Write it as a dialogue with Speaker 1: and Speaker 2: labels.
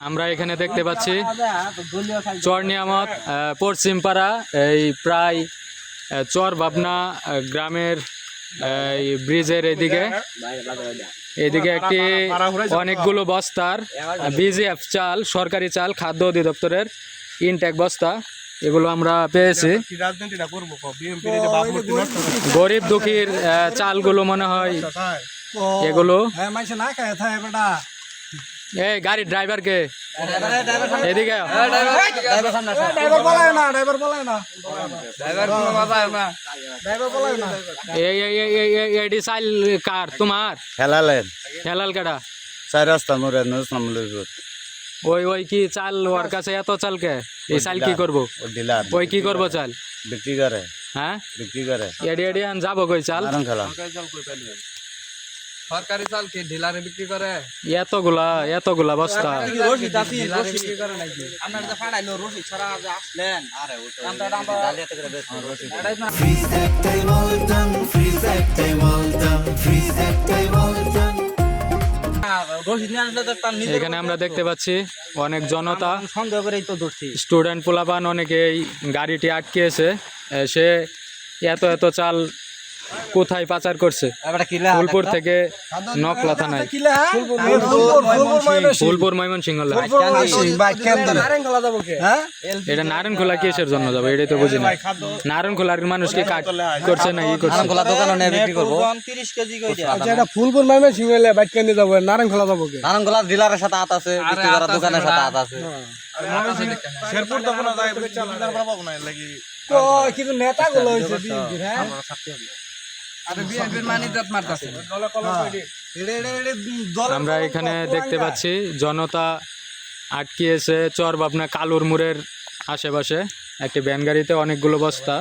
Speaker 1: আমরা এখানে দেখতে পাচ্ছি চর নিয়ামত পশ্চিমপাড়া এই প্রায় চর ভাবনা গ্রামের এই ব্রিজের এদিকে একটি অনেকগুলো বস্তার বিজিএফ চাল, সরকারি চাল, খাদ্য অধিদপ্তরের ইনটেক বস্তা, এগুলো আমরা পেয়েছি। গরিব দুঃখীর চালগুলো মনে হয় এগুলো। এই গাড়ির ড্রাইভার কে এদিকে এডি চাল কার তোমার হেলাল কাটা
Speaker 2: চার রাস্তা মোড়ে
Speaker 1: ওই কি চাল ওর কাছে এত চাল কে? এই চাল কি করবো? ওই কি করবো চাল
Speaker 2: বিক্রি করে।
Speaker 1: হ্যাঁ
Speaker 2: বিক্রি করে।
Speaker 1: এডি এডি আন যাবো কই চাল?
Speaker 3: সরকারি চাল কি ডিলারে বিক্রি করে?
Speaker 1: এতগুলা বস্তা এখানে আমরা দেখতে পাচ্ছি অনেক জনতা, স্টুডেন্ট পোলাপান, অনেকে এই গাড়িটি আটকেছে। সে এত চাল কোথায় পাচার করছে? ফুলপুর থেকে নকলা থানায়, ফুলপুর ময়মনসিংহ। এটা নারায়ণখোলা কিসের জন্য যাবো এটাই তো বুঝি না। নারায়ণখোলার মানুষ কি কাজ করছে না?
Speaker 4: ফুলপুর ময়মনসিংহ বাইক কেন যাবো? নারায়ণখোলা যাবো?
Speaker 3: নারায়ণখোলা ডিলারের সাথে হাত আছে, দোকানের সাথে হাত আছে।
Speaker 4: কিন্তু নেতা গুলো
Speaker 1: আমরা এখানে দেখতে পাচ্ছি জনতা আটকিয়েছে চর ভাবনা কালুর মোড়ের আশেপাশে একটি ভ্যান গাড়িতে অনেকগুলো বস্তা।